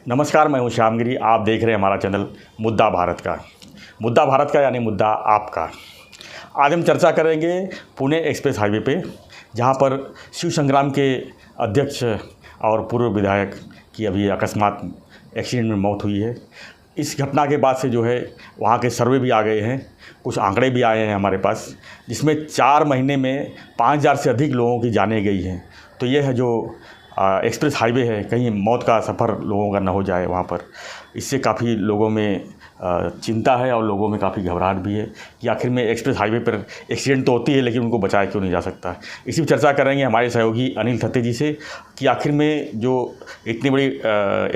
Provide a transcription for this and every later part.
नमस्कार, मैं हूं श्यामगिरी। आप देख रहे हैं हमारा चैनल मुद्दा भारत का यानी मुद्दा आपका। आज हम चर्चा करेंगे पुणे एक्सप्रेस हाईवे पे, जहां पर शिव संग्राम के अध्यक्ष और पूर्व विधायक की अभी अकस्मात एक्सीडेंट में मौत हुई है। इस घटना के बाद से जो है वहाँ के सर्वे भी आ गए हैं, कुछ आंकड़े भी आए हैं हमारे पास, जिसमें 4 महीने में 5000 से अधिक लोगों की जानें गई हैं। तो ये है जो एक्सप्रेस हाईवे है, कहीं मौत का सफ़र लोगों का ना हो जाए वहाँ पर। इससे काफ़ी लोगों में चिंता है और लोगों में काफ़ी घबराहट भी है कि आखिर में एक्सप्रेस हाईवे पर एक्सीडेंट तो होती है, लेकिन उनको बचाया क्यों नहीं जा सकता। इसी पर चर्चा करेंगे हमारे सहयोगी अनिल थत्ते जी से कि आखिर में जो इतनी बड़ी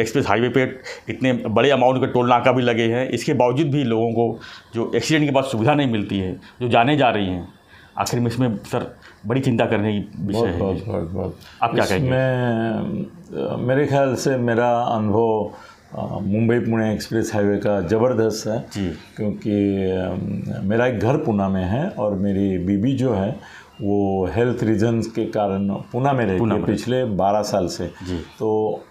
एक्सप्रेस हाईवे पे इतने बड़े अमाउंट के टोल नाका भी लगे हैं, इसके बावजूद भी लोगों को जो एक्सीडेंट के बाद सुविधा नहीं मिलती है, जो जाने जा रही हैं, आखिर में इसमें सर बड़ी चिंता करने की विषय है। बहुत आप क्या कहेंगे? इसमें मेरे ख्याल से मेरा अनुभव मुंबई पुणे एक्सप्रेस हाईवे का ज़बरदस्त है जी। क्योंकि मेरा एक घर पुणे में है और मेरी बीबी जो है वो हेल्थ रीजन्स के कारण पुणे में रहती है पिछले 12 साल से। तो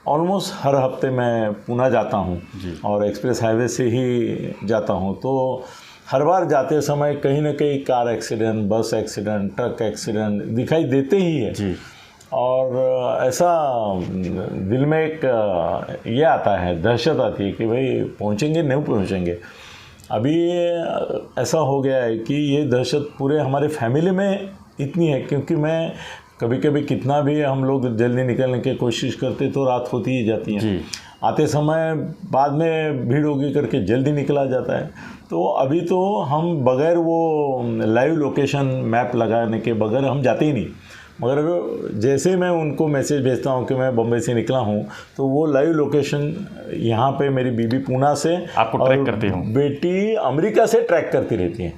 ऑलमोस्ट हर हफ्ते मैं पुणे जाता हूँ और एक्सप्रेस हाईवे से ही जाता हूँ। तो हर बार जाते समय कहीं ना कहीं कार एक्सीडेंट, बस एक्सीडेंट, ट्रक एक्सीडेंट दिखाई देते ही है जी। और ऐसा दिल में एक ये आता है, दहशत आती है कि भाई पहुँचेंगे नहीं पहुँचेंगे। अभी ऐसा हो गया है कि ये दहशत पूरे हमारे फैमिली में इतनी है, क्योंकि मैं कभी कभी कितना भी हम लोग जल्दी निकलने की कोशिश करते तो रात होती ही जाती है। आते समय बाद में भीड़ होगी करके जल्दी निकला जाता है। तो अभी तो हम बगैर वो लाइव लोकेशन मैप लगाने के बगैर हम जाते ही नहीं। मगर जैसे मैं उनको मैसेज भेजता हूँ कि मैं बम्बई से निकला हूँ, तो वो लाइव लोकेशन यहाँ पे मेरी बीबी पुणे से आपको ट्रैक करती हूँ, बेटी अमेरिका से ट्रैक करती रहती है।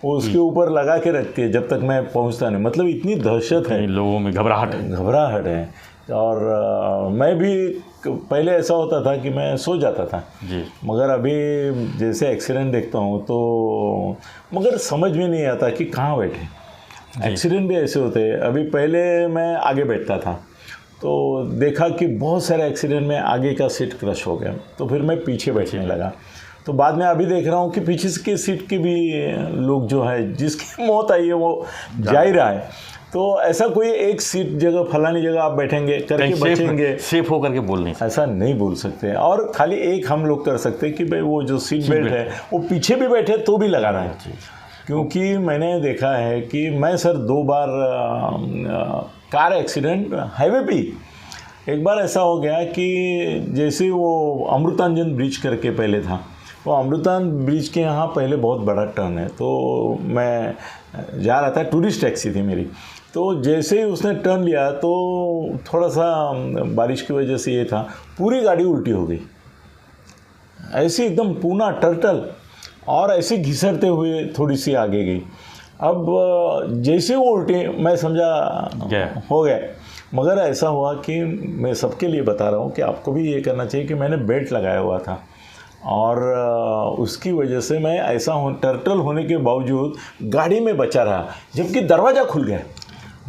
वो उसके ऊपर लगा के रखती है जब तक मैं पहुँचता नहीं। मतलब इतनी दहशत है, लोगों में घबराहट है। और मैं भी पहले ऐसा होता था कि मैं सो जाता था जी। मगर अभी जैसे एक्सीडेंट देखता हूँ तो मगर समझ में नहीं आता कि कहाँ बैठे। एक्सीडेंट भी ऐसे होते हैं। अभी पहले मैं आगे बैठता था तो देखा कि बहुत सारे एक्सीडेंट में आगे का सीट क्रश हो गया, तो फिर मैं पीछे बैठने लगा। तो बाद में अभी देख रहा हूँ कि पीछे की सीट के भी लोग जो है जिसकी मौत आई है वो जा ही रहा है। तो ऐसा कोई एक सीट जगह फलानी जगह आप बैठेंगे करके बचेंगे, सेफ हो करके बोल नहीं, ऐसा नहीं बोल सकते। और खाली एक हम लोग कर सकते कि भाई वो जो सीट बेल्ट है वो पीछे भी बैठे तो भी लगाना है। क्योंकि मैंने देखा है कि मैं सर 2 बार कार एक्सीडेंट हाईवे पे। एक बार ऐसा हो गया कि जैसे वो अमृतांजन ब्रिज करके पहले था, वो अमृतान ब्रिज के यहाँ पहले बहुत बड़ा टर्न है। तो मैं जा रहा था, टूरिस्ट टैक्सी थी मेरी। तो जैसे ही उसने टर्न लिया तो थोड़ा सा बारिश की वजह से ये था, पूरी गाड़ी उल्टी हो गई, ऐसी एकदम पूना टर्टल, और ऐसे घिसरते हुए थोड़ी सी आगे गई। अब जैसे वो उल्टी मैं समझा हो गया, मगर ऐसा हुआ कि मैं सबके लिए बता रहा हूँ कि आपको भी ये करना चाहिए कि मैंने बेल्ट लगाया हुआ था और उसकी वजह से मैं ऐसा टर्टल होने के बावजूद गाड़ी में बचा रहा, जबकि दरवाज़ा खुल गया।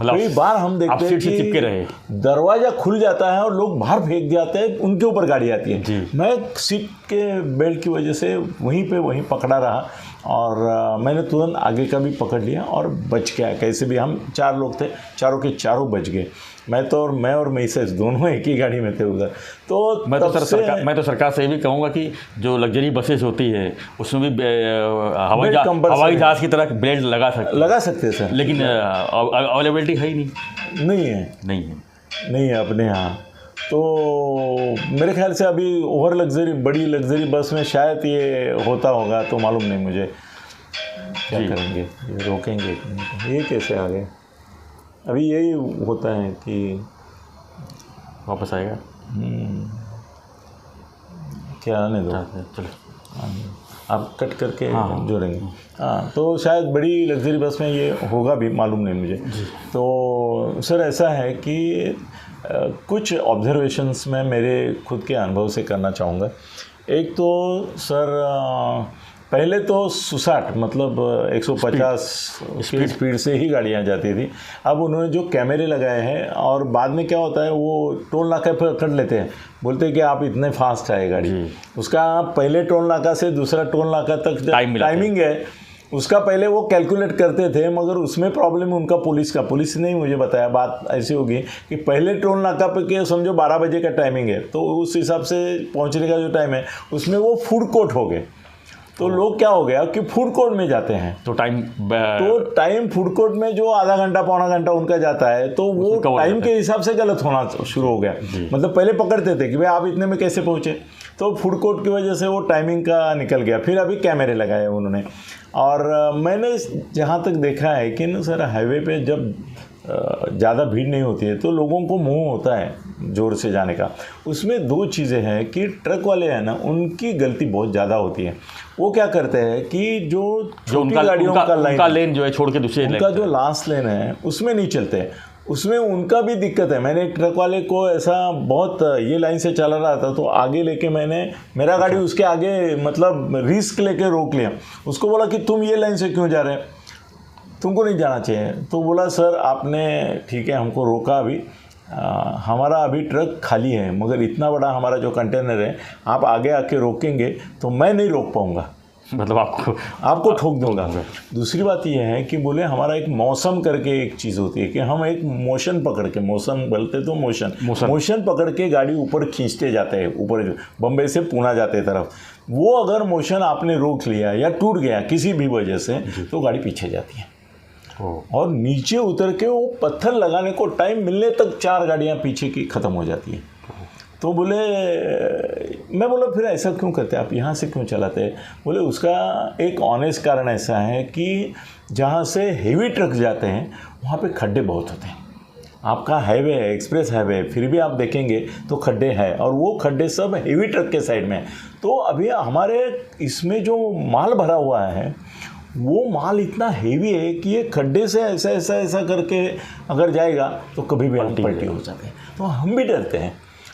कई बार हम देखते हैं कि चिपके रहे, दरवाज़ा खुल जाता है और लोग बाहर फेंक जाते हैं, उनके ऊपर गाड़ी आती है। मैं सीट के बेल्ट की वजह से वहीं पकड़ा रहा और मैंने तुरंत आगे का भी पकड़ लिया और बच गया। कैसे भी हम 4 लोग थे, चारों के चारों बच गए। मैं और मिसेस दोनों एक ही गाड़ी में थे उधर। तो मैं तो सरकार से ये भी कहूँगा कि जो लग्जरी बसेस होती है उसमें भी हवाई जहाज़ की तरह बेल्ट लगा सकते सर, लेकिन अवेलेबिलिटी है ही नहीं है अपने यहाँ। तो मेरे ख्याल से अभी बड़ी लग्जरी बस में शायद ये होता होगा, तो मालूम नहीं मुझे। क्या करेंगे, ये रोकेंगे? ये कैसे आ गए? अभी यही होता है कि वापस आएगा। क्या आने दो, चलो आप कट करके जोड़ेंगे। हाँ, तो शायद बड़ी लग्जरी बस में ये होगा भी, मालूम नहीं मुझे। तो सर ऐसा है कि कुछ ऑब्जर्वेशंस मैं मेरे खुद के अनुभव से करना चाहूँगा। एक तो सर पहले तो सुसाट मतलब 150 की स्पीड से ही गाड़ियाँ जाती थी। अब उन्होंने जो कैमरे लगाए हैं और बाद में क्या होता है वो टोल नाका पर कर लेते हैं, बोलते हैं कि आप इतने फास्ट आए गाड़ी, उसका पहले टोल नाका से दूसरा टोल नाका तक टाइमिंग है उसका पहले वो कैलकुलेट करते थे, मगर उसमें प्रॉब्लम उनका पुलिस ने ही मुझे बताया। बात ऐसी होगी कि पहले टोल नाका पे के समझो 12 बजे का टाइमिंग है, तो उस हिसाब से पहुंचने का जो टाइम है उसमें वो फूड कोर्ट हो गए, तो लोग क्या हो गया कि फूड कोर्ट में जाते हैं, तो टाइम फूड कोर्ट में जो आधा घंटा पौना घंटा उनका जाता है, तो वो टाइम के हिसाब से गलत होना शुरू हो गया। मतलब पहले पकड़ते थे कि भाई आप इतने में कैसे पहुँचे, तो फूड कोर्ट की वजह से वो टाइमिंग का निकल गया। फिर अभी कैमरे लगाए उन्होंने, और मैंने जहाँ तक देखा है कि ना सर, हाईवे पे जब ज़्यादा भीड़ नहीं होती है तो लोगों को मोह होता है ज़ोर से जाने का। उसमें दो चीज़ें हैं कि ट्रक वाले हैं ना, उनकी गलती बहुत ज़्यादा होती है। वो क्या करते हैं कि जो उनका गाड़ियों का लेन जो है छोड़ के दूसरे उनका जो लास्ट लेन है उसमें नहीं चलते हैं, उसमें उनका भी दिक्कत है। मैंने एक ट्रक वाले को ऐसा बहुत ये लाइन से चला रहा था, तो आगे लेके मेरा गाड़ी उसके आगे मतलब रिस्क लेके रोक लिया। उसको बोला कि तुम ये लाइन से क्यों जा रहे हैं, तुमको नहीं जाना चाहिए। तो बोला सर आपने ठीक है हमको रोका, अभी हमारा अभी ट्रक खाली है, मगर इतना बड़ा हमारा जो कंटेनर है आप आगे आके रोकेंगे तो मैं नहीं रोक पाऊँगा, मतलब आपको ठोक दूंगा। दूसरी बात यह है कि बोले हमारा एक मौसम करके एक चीज़ होती है कि हम एक मोशन पकड़ के, मौसम बोलते तो मोशन पकड़ के गाड़ी ऊपर खींचते जाते हैं, ऊपर बम्बई से पूना जाते तरफ। वो अगर मोशन आपने रोक लिया या टूट गया किसी भी वजह से तो गाड़ी पीछे जाती है, और नीचे उतर के वो पत्थर लगाने को टाइम मिलने तक 4 गाड़ियाँ पीछे की ख़त्म हो जाती हैं। तो बोले, मैं बोला फिर ऐसा क्यों करते आप, यहाँ से क्यों चलाते हैं? बोले उसका एक ऑनेस्ट कारण ऐसा है कि जहाँ से हेवी ट्रक जाते हैं वहाँ पे खड्डे बहुत होते हैं। आपका हाईवे है, एक्सप्रेस हाईवे है, फिर भी आप देखेंगे तो खड्डे हैं, और वो खड्डे सब हेवी ट्रक के साइड में। तो अभी हमारे इसमें जो माल भरा हुआ है वो माल इतना हेवी है कि ये खड्डे से ऐसा करके अगर जाएगा तो कभी भी हम पलटी हो जाते हैं। तो हम भी डरते हैं,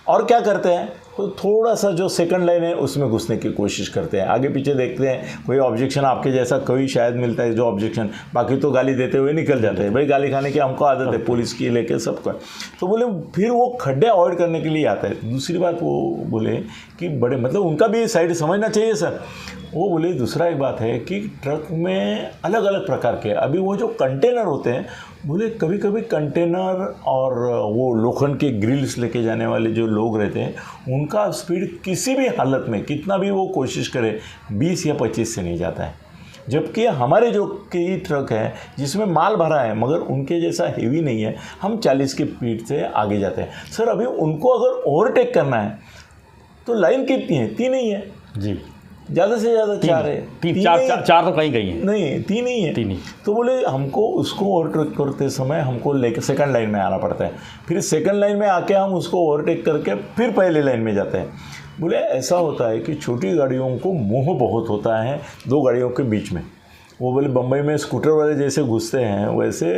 और क्या करते हैं, तो थोड़ा सा जो सेकंड लाइन है उसमें घुसने की कोशिश करते हैं, आगे पीछे देखते हैं कोई ऑब्जेक्शन आपके जैसा कोई शायद मिलता है जो ऑब्जेक्शन, बाकी तो गाली देते हुए निकल जाते हैं। भाई गाली खाने की हमको आदत है, पुलिस की लेके सबका। तो बोले फिर वो खड्डे अवॉइड करने के लिए आता है। दूसरी बात वो बोले कि बड़े मतलब उनका भी साइड समझना चाहिए सर। वो बोले दूसरा एक बात है कि ट्रक में अलग अलग प्रकार के, अभी वो जो कंटेनर होते हैं, बोले कभी कभी कंटेनर और वो लोखंड के ग्रिल्स लेके जाने वाले जो लोग रहते हैं उनका स्पीड किसी भी हालत में कितना भी वो कोशिश करे 20 या 25 से नहीं जाता है, जबकि हमारे जो कई ट्रक है जिसमें माल भरा है मगर उनके जैसा हेवी नहीं है, हम 40 की स्पीड से आगे जाते हैं। सर अभी उनको अगर ओवरटेक करना है तो लाइन कितनी है? 3 ही है जी, ज़्यादा से ज़्यादा 4 है। चार तो कहीं है नहीं, 3 ही है। 3 ही। तो बोले हमको उसको ओवरटेक करते समय हमको लेकर सेकंड लाइन में आना पड़ता है, फिर सेकंड लाइन में आके हम उसको ओवरटेक करके फिर पहले लाइन में जाते हैं। बोले ऐसा होता है कि छोटी गाड़ियों को मोह बहुत होता है 2 गाड़ियों के बीच में। वो बोले बम्बई में स्कूटर वाले जैसे घुसते हैं वैसे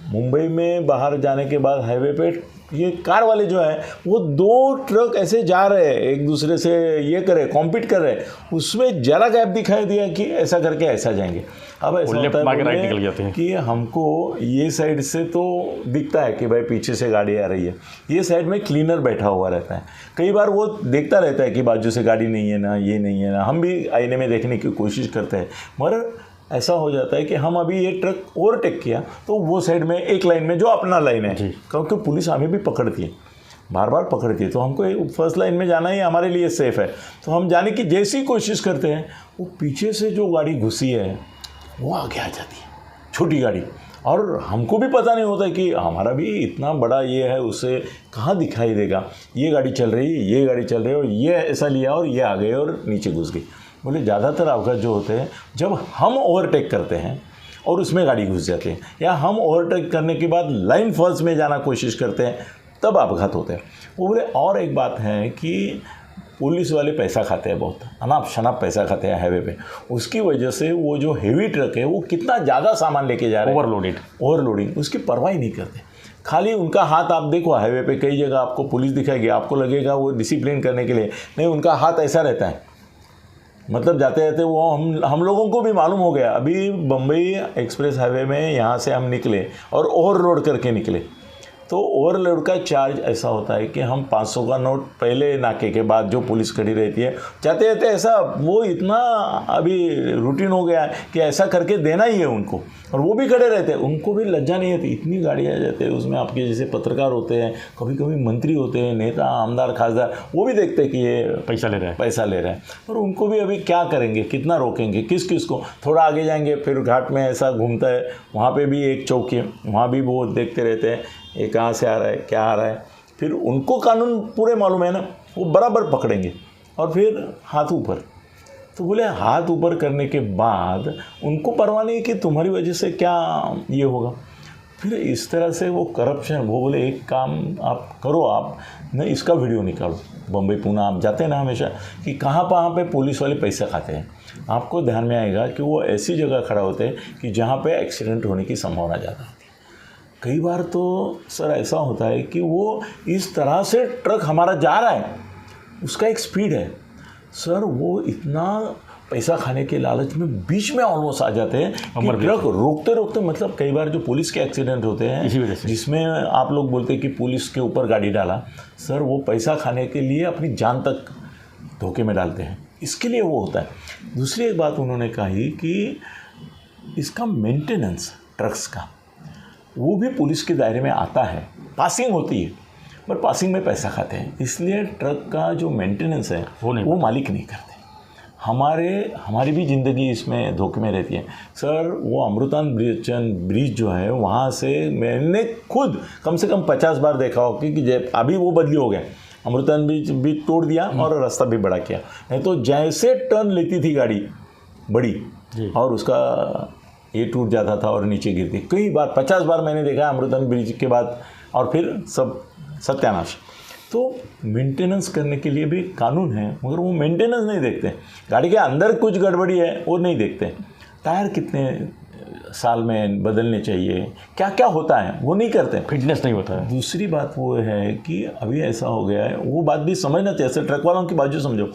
मुंबई में बाहर जाने के बाद हाईवे पे ये कार वाले जो है वो 2 ट्रक ऐसे जा रहे हैं एक दूसरे से, ये करे कॉम्पीट कर रहे हैं, उसमें जरा गैप दिखाई दिया कि ऐसा करके ऐसा जाएंगे। अब ऐसा होता है कि हमको ये साइड से तो दिखता है कि भाई पीछे से गाड़ी आ रही है, ये साइड में क्लीनर बैठा हुआ रहता है, कई बार वो देखता रहता है कि बाजू से गाड़ी नहीं है ना, ये नहीं है ना। हम भी आईने में देखने की कोशिश करते हैं, मगर ऐसा हो जाता है कि हम अभी ये ट्रक ओवरटेक किया तो वो साइड में एक लाइन में जो अपना लाइन है, क्योंकि पुलिस हमें भी पकड़ती है, बार बार पकड़ती है, तो हमको फर्स्ट लाइन में जाना ही हमारे लिए सेफ़ है। तो हम जाने की जैसी कोशिश करते हैं वो पीछे से जो गाड़ी घुसी है वो आगे आ जाती है, छोटी गाड़ी, और हमको भी पता नहीं होता कि हमारा भी इतना बड़ा ये है, उसे कहाँ दिखाई देगा ये गाड़ी चल रही है, ये गाड़ी चल रही है, और ये ऐसा लिया और ये आ गए और नीचे घुस गई। बोले ज़्यादातर अपघात जो होते हैं जब हम ओवरटेक करते हैं और उसमें गाड़ी घुस जाती है, या हम ओवरटेक करने के बाद लाइन फर्स्ट में जाना कोशिश करते हैं, तब अपघात होते हैं। वो बोले और एक बात है कि पुलिस वाले पैसा खाते हैं, बहुत अनाप शनाप पैसा खाते हैं हाईवे पे, उसकी वजह से वो जो हेवी ट्रक है वो कितना ज़्यादा सामान लेके जा रहे हैं, ओवरलोडिंग, उसकी परवाह ही नहीं करते। खाली उनका हाथ आप देखो हाईवे पे कई जगह आपको पुलिस दिखाएगी, आपको लगेगा वो डिसिप्लिन करने के लिए, नहीं, उनका हाथ ऐसा रहता है मतलब जाते जाते वो हम लोगों को भी मालूम हो गया। अभी बम्बई एक्सप्रेस हाईवे में यहाँ से हम निकले और ओवरलोड करके निकले, तो ओवरलोड का चार्ज ऐसा होता है कि हम 500 का नोट पहले नाके के बाद जो पुलिस खड़ी रहती है, जाते जाते ऐसा वो इतना अभी रूटीन हो गया है कि ऐसा करके देना ही है उनको, और वो भी खड़े रहते हैं, उनको भी लज्जा नहीं होती। इतनी गाड़ियाँ जाते हैं उसमें, आपके जैसे पत्रकार होते हैं, कभी कभी मंत्री होते हैं, नेता आमदार खासदार, वो भी देखते हैं कि ये पैसा ले रहे हैं, और उनको भी अभी क्या करेंगे, कितना रोकेंगे, किस किस को। थोड़ा आगे जाएंगे फिर घाट में ऐसा घूमता है, वहाँ पे भी एक चौकी है, वहाँ भी वो देखते रहते हैं ये कहाँ से आ रहा है, क्या आ रहा है। फिर उनको कानून पूरे मालूम है ना, वो बराबर पकड़ेंगे और फिर हाथ ऊपर। तो बोले हाथ ऊपर करने के बाद उनको परवाह नहीं कि तुम्हारी वजह से क्या ये होगा। फिर इस तरह से वो करप्शन, वो बोले एक काम आप करो, आप न इसका वीडियो निकालो, बम्बई पुणे आप जाते हैं ना हमेशा, कि कहाँ पे पुलिस वाले पैसे खाते हैं। आपको ध्यान में आएगा कि वो ऐसी जगह खड़ा होते हैं कि जहाँ पे एक्सीडेंट होने की संभावना ज़्यादा होती है। कई बार तो सर ऐसा होता है कि वो इस तरह से ट्रक हमारा जा रहा है, उसका एक स्पीड है सर, वो इतना पैसा खाने के लालच में बीच में ऑलमोस्ट आ जाते हैं कि ट्रक रोकते रोकते, मतलब कई बार जो पुलिस के एक्सीडेंट होते हैं इसी वजह से, जिसमें आप लोग बोलते हैं कि पुलिस के ऊपर गाड़ी डाला, सर वो पैसा खाने के लिए अपनी जान तक धोखे में डालते हैं, इसके लिए वो होता है। दूसरी एक बात उन्होंने कही कि इसका मेंटेनेंस ट्रक्स का, वो भी पुलिस के दायरे में आता है। पासिंग होती है पर पासिंग में पैसा खाते हैं, इसलिए ट्रक का जो मेंटेनेंस है वो मालिक नहीं करते। हमारी भी ज़िंदगी इसमें धोखे में रहती है सर। वो अमृतान ब्रिज जो है, वहाँ से मैंने खुद कम से कम 50 बार देखा हो कि अभी वो बदली हो गया, अमृतान ब्रिज भी तोड़ दिया और रास्ता भी बड़ा किया। नहीं तो जैसे टर्न लेती थी गाड़ी बड़ी और उसका ये टूट जाता था और नीचे गिरती। कई बार 50 बार मैंने देखा अमृतन ब्रिज के बाद, और फिर सब सत्यानाश। तो मेंटेनेंस करने के लिए भी कानून है, मगर वो मेंटेनेंस नहीं देखते। गाड़ी के अंदर कुछ गड़बड़ी है वो नहीं देखते, टायर कितने साल में बदलने चाहिए, क्या क्या होता है वो नहीं करते, फिटनेस नहीं होता है। दूसरी बात वो है कि अभी ऐसा हो गया है, वो बात भी समझना चाहिए सर, ट्रक वालों की बाजू समझो।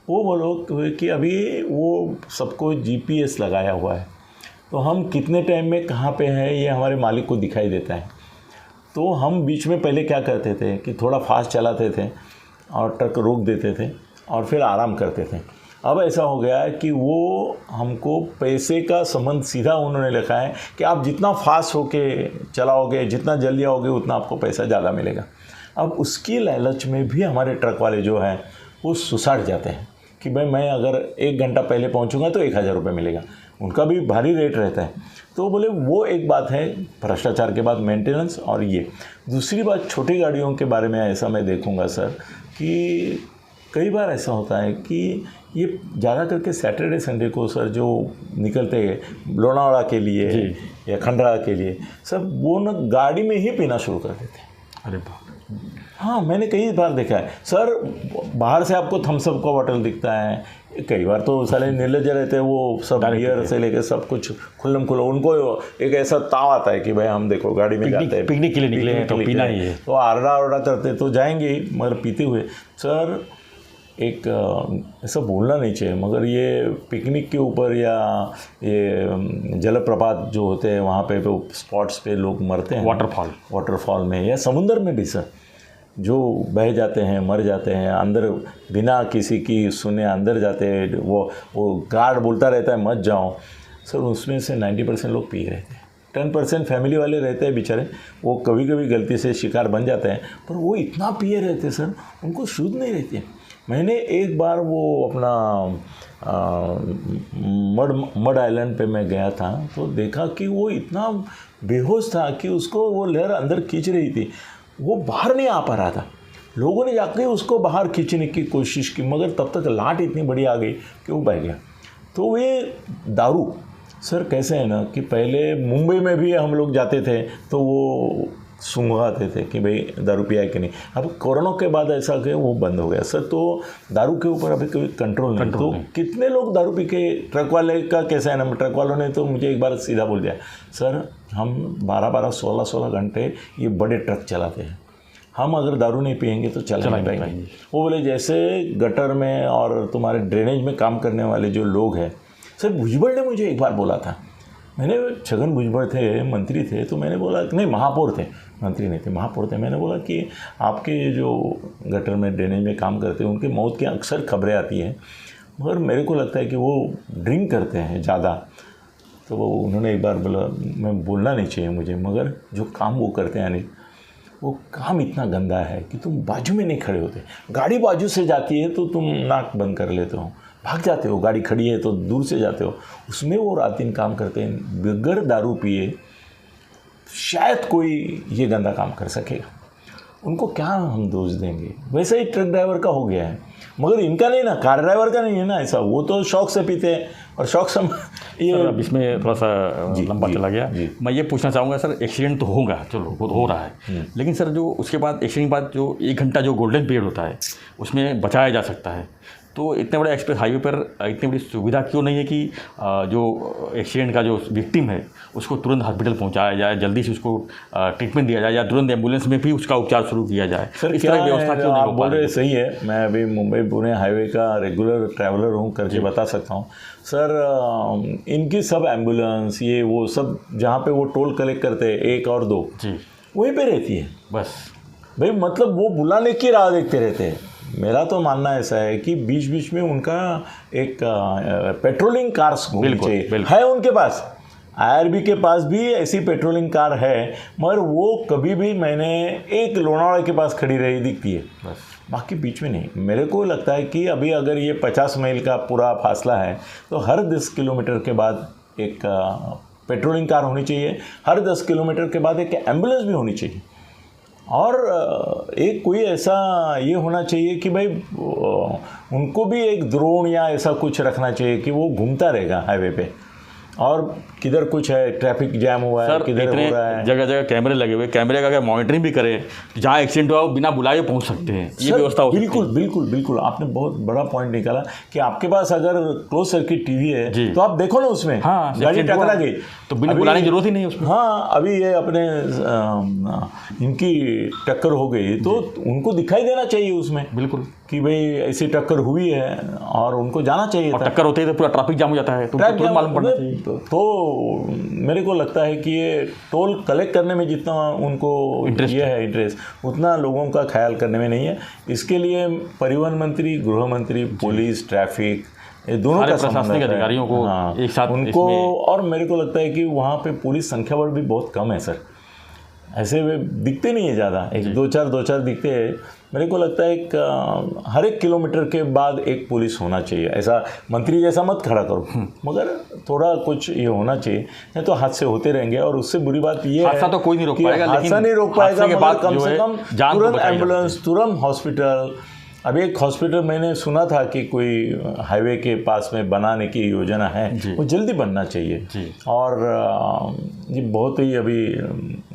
वो बोलो कि अभी वो सबको GPS लगाया हुआ है, तो हम कितने टाइम में कहाँ पे हैं ये हमारे मालिक को दिखाई देता है। तो हम बीच में पहले क्या करते थे कि थोड़ा फास्ट चलाते थे और ट्रक रोक देते थे और फिर आराम करते थे। अब ऐसा हो गया है कि वो हमको पैसे का संबंध सीधा उन्होंने लिखा है कि आप जितना फास्ट होके चलाओगे, जितना जल्दी आओगे, उतना आपको पैसा ज़्यादा मिलेगा। अब उसकी लालच में भी हमारे ट्रक वाले जो हैं वो सुसाट जाते हैं कि भाई मैं अगर 1 घंटा पहले पहुंचूंगा तो 1000 रुपये मिलेगा, उनका भी भारी रेट रहता है। तो बोले वो एक बात है भ्रष्टाचार के बाद मेंटेनेंस। और ये दूसरी बात, छोटी गाड़ियों के बारे में ऐसा मैं देखूंगा सर कि कई बार ऐसा होता है कि ये ज़्यादा करके सैटरडे संडे को सर जो निकलते हैं लोनावाड़ा के लिए या खंडरा के लिए, सब वो ना गाड़ी में ही पीना शुरू कर देते हैं। अरे बाप, हाँ मैंने कई बार देखा है सर, बाहर से आपको थम्स अप का बॉटल दिखता है, कई बार तो साले निर्लज रहते हैं, वो सब बियर से लेकर सब कुछ खुल्लम खुल्ला, उनको एक ऐसा ताव आता है कि भाई हम देखो गाड़ी में जाते हैं, पिकनिक के लिए निकले हैं तो पीना ही है, तो आरडा करते तो जाएंगे ही, मगर पीते हुए। सर एक ऐसा बोलना नहीं चाहिए, मगर ये पिकनिक के ऊपर या ये जलप्रपात जो होते हैं वहाँ पे तो स्पॉट्स पे लोग मरते हैं, वाटरफॉल में या समुंदर में भी सर, जो बह जाते हैं, मर जाते हैं, अंदर बिना किसी की सुने अंदर जाते हैं, वो गार्ड बोलता रहता है मत जाओ सर, उसमें से 90% लोग पी रहे थे, 10% फैमिली वाले रहते हैं बेचारे, वो कभी कभी गलती से शिकार बन जाते हैं, पर वो इतना पिए रहते सर, उनको शुद्ध नहीं रहती है। मैंने एक बार वो अपना मड आइलैंड पे मैं गया था, तो देखा कि वो इतना बेहोश था कि उसको वो लहर अंदर खींच रही थी, वो बाहर नहीं आ पा रहा था। लोगों ने जाके उसको बाहर खींचने की कोशिश की, मगर तब तक लाट इतनी बड़ी आ गई कि वो बह गया। तो ये दारू सर कैसे है ना कि पहले मुंबई में भी हम लोग जाते थे तो वो सुंघाते थे कि भाई दारू पिया है कि नहीं। अब कोरोना के बाद ऐसा कि वो बंद हो गया सर, तो दारू के ऊपर अभी कोई कंट्रोल नहीं। तो कितने लोग दारू पी के, ट्रक वाले का कैसा है ना, ट्रक वालों ने तो मुझे एक बार सीधा बोल दिया, सर हम 12-12, 16-16 घंटे ये बड़े ट्रक चलाते हैं, हम अगर दारू नहीं पियेंगे तो चला नहीं पाएंगे। वो बोले जैसे गटर में और तुम्हारे ड्रेनेज में काम करने वाले जो लोग हैं, सर भुजबल ने मुझे एक बार बोला था, मैंने, छगन भुजबल थे, मंत्री थे, तो मैंने बोला, नहीं महापौर थे, मंत्री नहीं थे, महापौर थे, मैंने बोला कि आपके जो गटर में ड्रेनेज में काम करते हैं उनके मौत की अक्सर खबरें आती हैं, मगर मेरे को लगता है कि वो ड्रिंक करते हैं ज़्यादा। तो वो उन्होंने एक बार बोला, मैं बोलना नहीं चाहिए मुझे, मगर जो काम वो करते हैं यानी वो काम इतना गंदा है कि तुम बाजू में नहीं खड़े होते, गाड़ी बाजू से जाती है तो तुम नाक बंद कर लेते हो, भाग जाते हो, गाड़ी खड़ी है तो दूर से जाते हो, उसमें वो रात दिन काम करते हैं बगैर दारू पिए। शायद कोई ये गंदा काम कर सकेगा, उनको क्या हम दोष देंगे। वैसे ही ट्रक ड्राइवर का हो गया है, मगर इनका नहीं ना, कार ड्राइवर का नहीं है ना ऐसा, वो तो शौक से पीते हैं और शौक से ये। सर अब इसमें थोड़ा सा लंबा चला गया, मैं ये पूछना चाहूँगा सर, एक्सीडेंट तो होगा, चलो वो हो रहा है, लेकिन सर जो उसके बाद एक्सीडेंट के बाद जो 1 घंटा जो गोल्डन पीरियड होता है उसमें बचाया जा सकता है, तो इतने बड़े एक्सप्रेस हाईवे पर इतनी बड़ी सुविधा क्यों नहीं है कि जो एक्सीडेंट का जो विक्टिम है उसको तुरंत हॉस्पिटल पहुंचाया जाए, जल्दी से उसको ट्रीटमेंट दिया जाए, या तुरंत एम्बुलेंस में भी उसका उपचार शुरू किया जाए। सर इस तरह की व्यवस्था क्यों नहीं आप हो बोल पा रहे रही? सही है, मैं अभी मुंबई पुणे हाईवे का रेगुलर ट्रैवलर हूँ करके बता सकता हूँ सर। इनकी सब एम्बुलेंस ये वो सब जहाँ पे वो टोल कलेक्ट करते हैं 1 और 2 जी, वहीं पे रहती है बस भाई, मतलब वो बुलाने की राह देखते रहते हैं। मेरा तो मानना ऐसा है कि बीच बीच में उनका एक पेट्रोलिंग कार्स होनी चाहिए, है उनके पास, IRB के पास भी ऐसी पेट्रोलिंग कार है, मगर वो कभी भी मैंने एक लोनावाड़ा के पास खड़ी रही दिखती है, बस, बाकी बीच में नहीं। मेरे को लगता है कि अभी अगर ये 50 मील का पूरा फासला है तो हर 10 किलोमीटर के बाद एक पेट्रोलिंग कार होनी चाहिए, हर 10 किलोमीटर के बाद एक एम्बुलेंस भी होनी चाहिए, और एक कोई ऐसा ये होना चाहिए कि भाई उनको भी एक ड्रोन या ऐसा कुछ रखना चाहिए कि वो घूमता रहेगा हाईवे पे, और किधर कुछ है, ट्रैफिक जैम हुआ है, किधर हो रहा है, जगह जगह कैमरे लगे हुए, कैमरे का अगर मॉनिटरिंग भी करें, जहाँ एक्सीडेंट हुआ वो बिना बुलाए पहुँच सकते हैं, ये व्यवस्था हो सकती है। बिल्कुल बिल्कुल बिल्कुल, आपने बहुत बड़ा पॉइंट निकाला कि आपके पास अगर क्लोज सर्किट टीवी है तो आप देखो ना उसमें, हाँ, गाड़ी टकरा गई तो बिना बुलाने की जरूरत ही नहीं उसमें। हाँ, अभी ये अपने इनकी टक्कर हो गई तो उनको दिखाई देना चाहिए उसमें, बिल्कुल, कि भाई ऐसी टक्कर हुई है और उनको जाना चाहिए था। टक्कर होते ही तो पूरा ट्रैफिक जाम हो जाता है, तो तुरंत मालूम पड़ना चाहिए। तो मेरे को लगता है कि ये टोल कलेक्ट करने में जितना उनको ये है इंटरेस्ट, उतना लोगों का ख्याल करने में नहीं है। इसके लिए परिवहन मंत्री, गृह मंत्री, पुलिस, ट्रैफिक, ये दोनों का प्रशासनिक अधिकारियों को एक साथ उनको, और मेरे को लगता है कि वहाँ पे पुलिस संख्या बल भी बहुत कम है सर, ऐसे वे दिखते नहीं है ज़्यादा, एक 2-4 दिखते हैं। मेरे को लगता है एक हर 1 किलोमीटर के बाद एक पुलिस होना चाहिए, ऐसा मंत्री जैसा मत खड़ा करो, मगर थोड़ा कुछ ये होना चाहिए, नहीं तो हादसे होते रहेंगे। और उससे बुरी बात ये है, हादसा तो कोई नहीं रोक पाएगा, हादसा नहीं रोक पाएगा, मगर कम से कम जान तुरंत एम्बुलेंस, तुरंत हॉस्पिटल। अभी एक हॉस्पिटल मैंने सुना था कि कोई हाईवे के पास में बनाने की योजना है, वो जल्दी बनना चाहिए। और ये बहुत ही अभी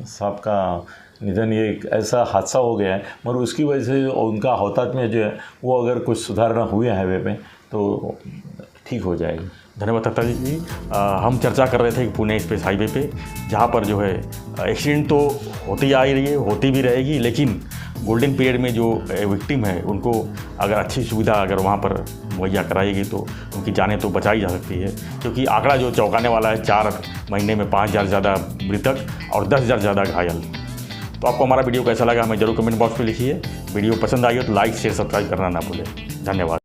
साहब का निधन, ये एक ऐसा हादसा हो गया है, मगर उसकी वजह से उनका हौतात्म्य जो है वो अगर कुछ सुधारना हुए हाईवे पे तो ठीक हो जाएगी। धन्यवाद तख्ता जी। हम चर्चा कर रहे थे कि पुणे एक्सप्रेस हाईवे पे, जहाँ पर जो है एक्सीडेंट तो होती आ रही है, होती भी रहेगी, लेकिन गोल्डन पीरियड में जो विक्टिम है उनको अगर अच्छी सुविधा अगर वहाँ पर मुहैया कराएगी तो उनकी जानें तो बचाई जा सकती है। क्योंकि आंकड़ा जो चौंकाने वाला है, 4 महीने में 5000 से ज़्यादा मृतक और 10,000 से ज़्यादा घायल। तो आपको हमारा वीडियो कैसा लगा हमें जरूर कमेंट बॉक्स में लिखिए। वीडियो पसंद आई हो तो लाइक शेयर सब्सक्राइब करना ना भूलें। धन्यवाद।